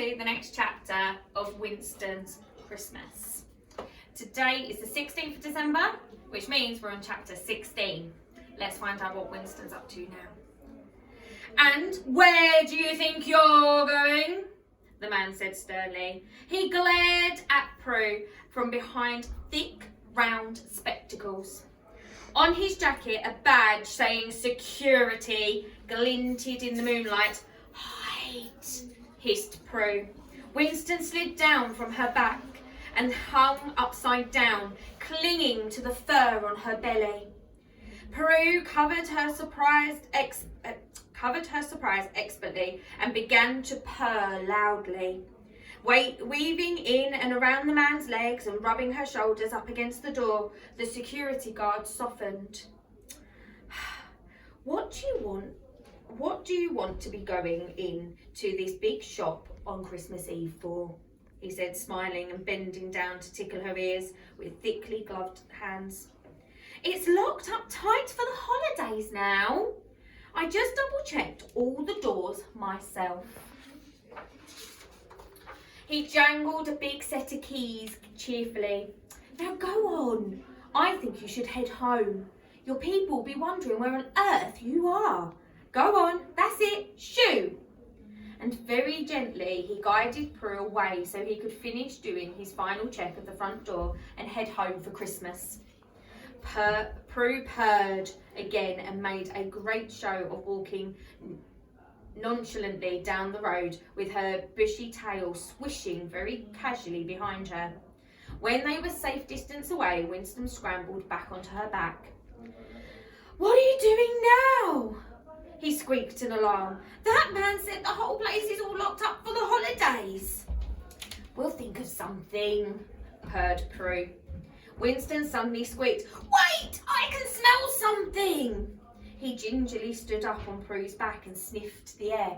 to the next chapter of Winston's Christmas. Today is the 16th of December, which means we're on chapter 16. Let's find out what Winston's up to now. And where do you think you're going? The man said sternly. He glared at Prue from behind thick, round spectacles. On his jacket, a badge saying security glinted in the moonlight. Hide, hissed Prue. Winston slid down from her back and hung upside down, clinging to the fur on her belly. Prue covered her surprise expertly and began to purr loudly. Weaving in and around the man's legs and rubbing her shoulders up against the door, the security guard softened. What do you want to be going in to this big shop on Christmas Eve for? He said, smiling and bending down to tickle her ears with thickly gloved hands. It's locked up tight for the holidays now. I just double-checked all the doors myself. He jangled a big set of keys cheerfully. Now go on. I think you should head home. Your people will be wondering where on earth you are. Go on, that's it, shoo! And very gently he guided Prue away so he could finish doing his final check at the front door and head home for Christmas. Prue purred again and made a great show of walking nonchalantly down the road with her bushy tail swishing very casually behind her. When they were safe distance away, Winston scrambled back onto her back. What are you doing now? He squeaked in alarm. That man said the whole place is all locked up for the holidays. We'll think of something, purred Prue. Winston suddenly squeaked. Wait, I can smell something. He gingerly stood up on Prue's back and sniffed the air.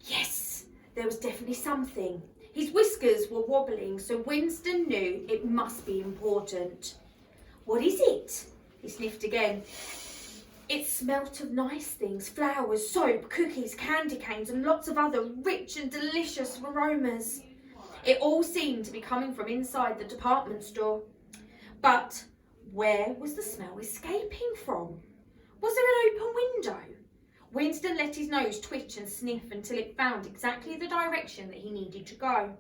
Yes, there was definitely something. His whiskers were wobbling, so Winston knew it must be important. What is it? He sniffed again. It smelt of nice things, flowers, soap, cookies, candy canes, and lots of other rich and delicious aromas. It all seemed to be coming from inside the department store. But where was the smell escaping from? Was there an open window? Winston let his nose twitch and sniff until it found exactly the direction that he needed to go.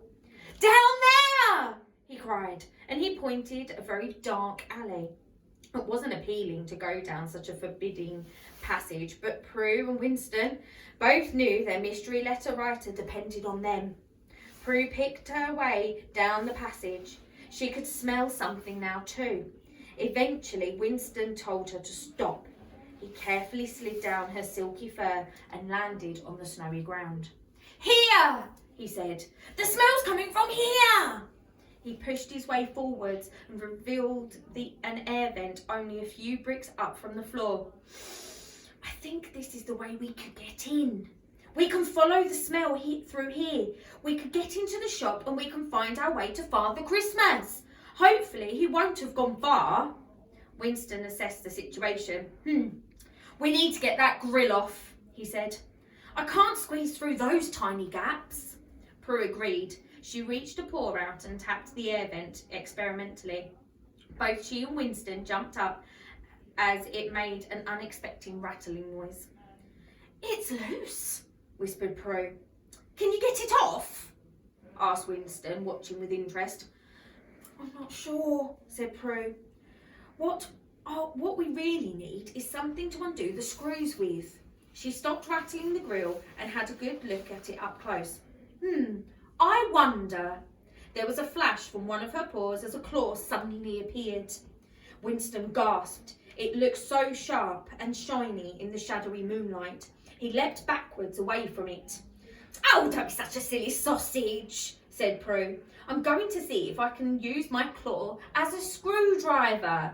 Down there! He cried, and he pointed a very dark alley. It wasn't appealing to go down such a forbidding passage, but Prue and Winston both knew their mystery letter writer depended on them. Prue picked her way down the passage. She could smell something now too. Eventually, Winston told her to stop. He carefully slid down her silky fur and landed on the snowy ground. Here, he said. The smell's coming from here. He pushed his way forwards and revealed an air vent only a few bricks up from the floor. I think this is the way we could get in. We can follow the smell through here. We could get into the shop and we can find our way to Father Christmas. Hopefully he won't have gone far. Winston assessed the situation. We need to get that grill off, he said. I can't squeeze through those tiny gaps. Prue agreed. She reached a paw out and tapped the air vent experimentally. Both she and Winston jumped up as it made an unexpected rattling noise. It's loose, whispered Prue. Can you get it off? Asked Winston, watching with interest. I'm not sure, said Prue. What we really need is something to undo the screws with. She stopped rattling the grill and had a good look at it up close. I wonder. There was a flash from one of her paws as a claw suddenly appeared. Winston gasped. It looked so sharp and shiny in the shadowy moonlight. He leapt backwards away from it. Oh, don't be such a silly sausage, said Prue. I'm going to see if I can use my claw as a screwdriver.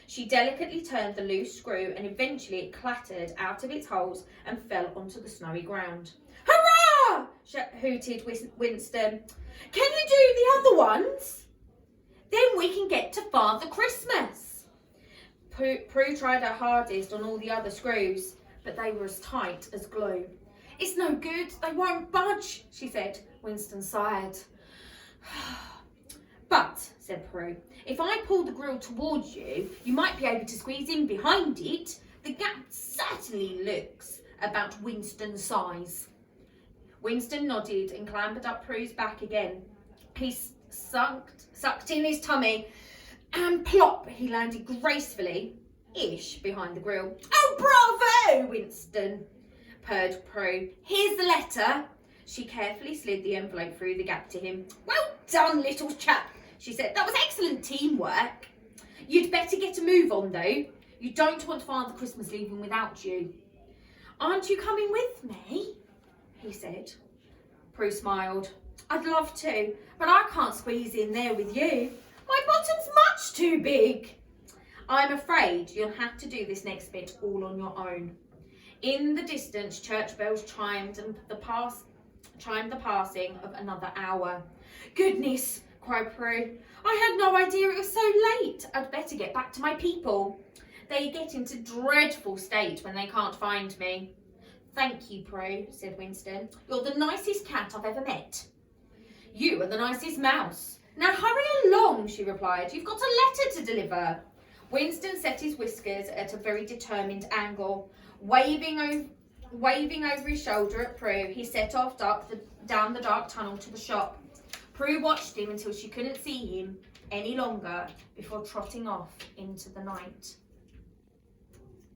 She delicately turned the loose screw and eventually it clattered out of its holes and fell onto the snowy ground. Hurrah! hooted Winston. Can you do the other ones? Then we can get to Father Christmas. Prue tried her hardest on all the other screws, but they were as tight as glue. It's no good, they won't budge, she said. Winston sighed. But, said Prue, if I pull the grill towards you, you might be able to squeeze in behind it. The gap certainly looks about Winston's size. Winston nodded and clambered up Prue's back again. He sucked in his tummy, and plop, he landed gracefully-ish behind the grill. Oh, bravo, Winston, purred Prue. Here's the letter. She carefully slid the envelope through the gap to him. Well done, little chap, she said. That was excellent teamwork. You'd better get a move on, though. You don't want Father Christmas leaving without you. Aren't you coming with me? He said. Prue smiled. I'd love to, but I can't squeeze in there with you. My bottom's much too big. I'm afraid you'll have to do this next bit all on your own. In the distance, church bells chimed the passing of another hour. Goodness, cried Prue. I had no idea it was so late. I'd better get back to my people. They get into dreadful state when they can't find me. Thank you, Prue, said Winston. You're the nicest cat I've ever met. You are the nicest mouse. Now hurry along, she replied. You've got a letter to deliver. Winston set his whiskers at a very determined angle. Waving over his shoulder at Prue, he set off down the dark tunnel to the shop. Prue watched him until she couldn't see him any longer before trotting off into the night.